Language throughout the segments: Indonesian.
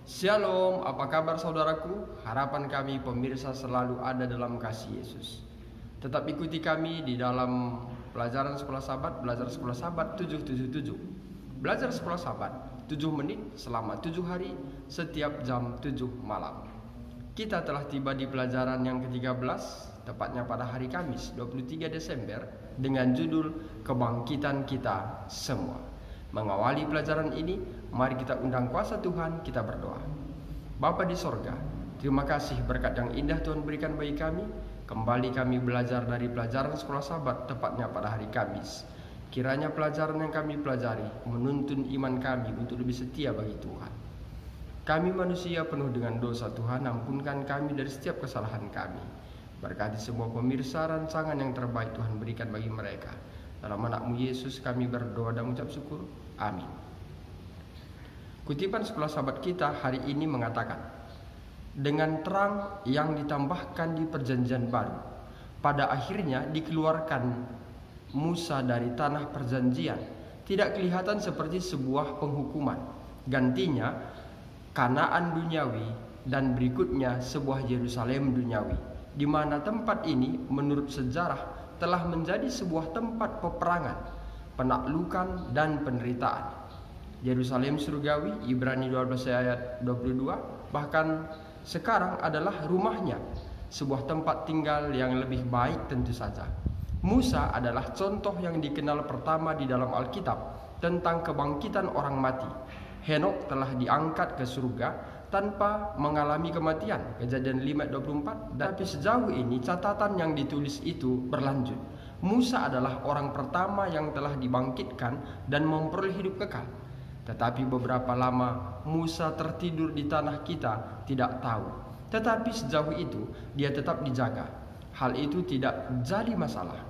Shalom, apa kabar saudaraku? Harapan kami pemirsa selalu ada dalam kasih Yesus. Tetap ikuti kami di dalam pelajaran sekolah sahabat, belajar sekolah sahabat 777. Belajar sekolah sahabat 7 menit selama 7 hari setiap jam 7 malam. Kita telah tiba di pelajaran yang ke-13, tepatnya pada hari Kamis 23 Desember dengan judul Kebangkitan Kita Semua. Mengawali pelajaran ini, mari kita undang kuasa Tuhan, kita berdoa. Bapa di sorga, terima kasih berkat yang indah Tuhan berikan bagi kami. Kembali kami belajar dari pelajaran sekolah sahabat, tepatnya pada hari Kamis. Kiranya pelajaran yang kami pelajari menuntun iman kami untuk lebih setia bagi Tuhan. Kami manusia penuh dengan dosa, Tuhan, ampunkan kami dari setiap kesalahan kami. Berkati semua pemirsa rancangan yang terbaik Tuhan berikan bagi mereka. Dalam anak-Mu Yesus kami berdoa dan mengucap syukur. Amin. Kutipan sekolah sahabat kita hari ini mengatakan, dengan terang yang ditambahkan di perjanjian baru, pada akhirnya dikeluarkan Musa dari tanah perjanjian, tidak kelihatan seperti sebuah penghukuman. Gantinya Kanaan duniawi dan berikutnya sebuah Yerusalem duniawi, di mana tempat ini menurut sejarah telah menjadi sebuah tempat peperangan, penaklukan dan penderitaan. Yerusalem surgawi, Ibrani 12 ayat 22, bahkan sekarang adalah rumahnya, sebuah tempat tinggal yang lebih baik tentu saja. Musa adalah contoh yang dikenal pertama di dalam Alkitab tentang kebangkitan orang mati. Henok telah diangkat ke surga tanpa mengalami kematian, Kejadian 5:24. Tapi sejauh ini catatan yang ditulis itu berlanjut. Musa adalah orang pertama yang telah dibangkitkan dan memperoleh hidup kekal. Tetapi beberapa lama Musa tertidur di tanah kita tidak tahu. Tetapi sejauh itu dia tetap dijaga. Hal itu tidak jadi masalah.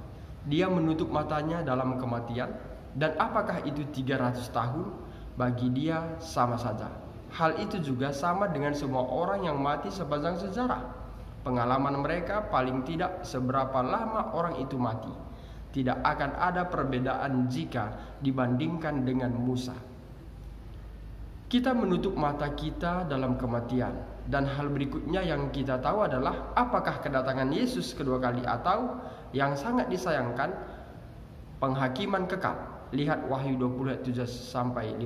Dia menutup matanya dalam kematian, dan apakah itu 300 tahun? Bagi dia sama saja. Hal itu juga sama dengan semua orang yang mati sepanjang sejarah. Pengalaman mereka paling tidak seberapa lama orang itu mati. Tidak akan ada perbedaan jika dibandingkan dengan Musa. Kita menutup mata kita dalam kematian. Dan hal berikutnya yang kita tahu adalah apakah kedatangan Yesus kedua kali atau yang sangat disayangkan, penghakiman kekal. Lihat Wahyu 20 ayat 7-15.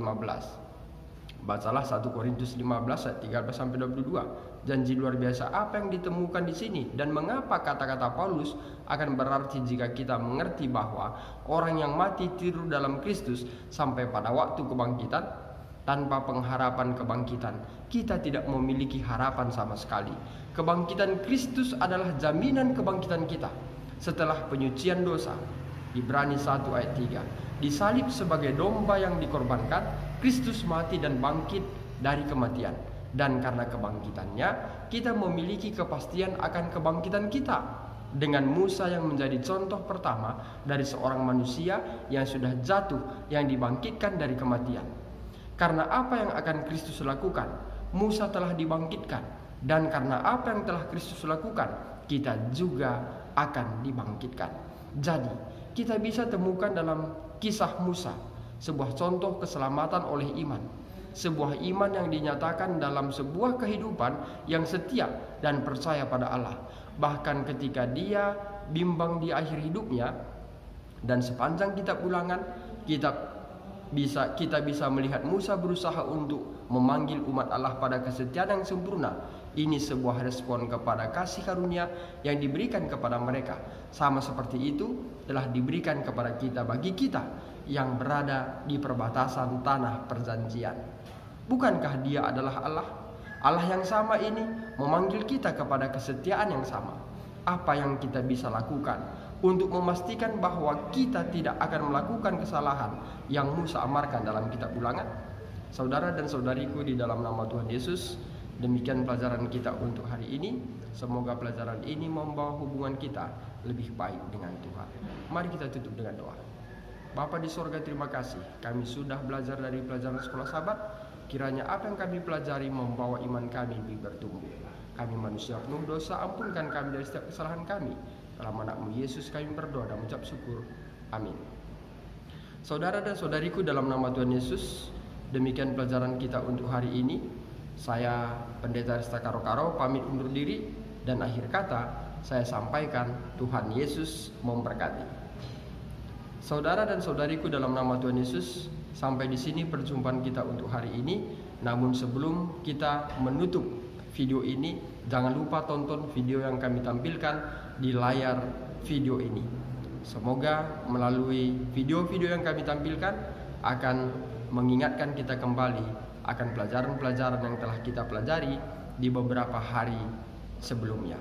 Bacalah 1 Korintus 15 ayat 13-22. Janji luar biasa apa yang ditemukan di sini, dan mengapa kata-kata Paulus akan berarti jika kita mengerti bahwa orang yang mati tidur dalam Kristus sampai pada waktu kebangkitan. Tanpa pengharapan kebangkitan, kita tidak memiliki harapan sama sekali. Kebangkitan Kristus adalah jaminan kebangkitan kita setelah penyucian dosa. Ibrani 1 ayat 3. Disalib sebagai domba yang dikorbankan, Kristus mati dan bangkit dari kematian. Dan karena kebangkitannya, kita memiliki kepastian akan kebangkitan kita. Dengan Musa yang menjadi contoh pertama dari seorang manusia yang sudah jatuh, yang dibangkitkan dari kematian. Karena apa yang akan Kristus lakukan, Musa telah dibangkitkan. Dan karena apa yang telah Kristus lakukan, kita juga akan dibangkitkan. Jadi, kita bisa temukan dalam kisah Musa sebuah contoh keselamatan oleh iman. Sebuah iman yang dinyatakan dalam sebuah kehidupan yang setia dan percaya pada Allah. Bahkan ketika dia bimbang di akhir hidupnya, dan sepanjang kitab Ulangan, kita bisa melihat Musa berusaha untuk memanggil umat Allah pada kesetiaan yang sempurna. Ini sebuah respon kepada kasih karunia yang diberikan kepada mereka. Sama seperti itu telah diberikan kepada kita, bagi kita yang berada di perbatasan tanah perjanjian. Bukankah Dia adalah Allah? Allah yang sama ini memanggil kita kepada kesetiaan yang sama. Apa yang kita bisa lakukan untuk memastikan bahwa kita tidak akan melakukan kesalahan yang Musa amarkan dalam kitab Ulangan? Saudara dan saudariku di dalam nama Tuhan Yesus, demikian pelajaran kita untuk hari ini. Semoga pelajaran ini membawa hubungan kita lebih baik dengan Tuhan. Mari kita tutup dengan doa. Bapa di sorga, terima kasih kami sudah belajar dari pelajaran sekolah sahabat. Kiranya apa yang kami pelajari membawa iman kami lebih bertumbuh. Kami manusia penuh dosa, ampunkan kami dari setiap kesalahan kami. Dalam anak-Mu Yesus kami berdoa dan mengucap syukur. Amin. Saudara dan saudariku dalam nama Tuhan Yesus, demikian pelajaran kita untuk hari ini. Saya Pendeta Arista Karo-Karo pamit undur diri, dan akhir kata saya sampaikan Tuhan Yesus memberkati. Saudara dan saudariku dalam nama Tuhan Yesus, sampai di sini perjumpaan kita untuk hari ini. Namun sebelum kita menutup video ini, jangan lupa tonton video yang kami tampilkan di layar video ini. Semoga melalui video-video yang kami tampilkan akan mengingatkan kita kembali akan pelajaran-pelajaran yang telah kita pelajari di beberapa hari sebelumnya.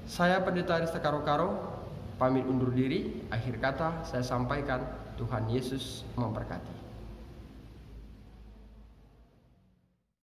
Saya Pendeta Arista Karo-Karo pamit undur diri. Akhir kata saya sampaikan Tuhan Yesus memberkati.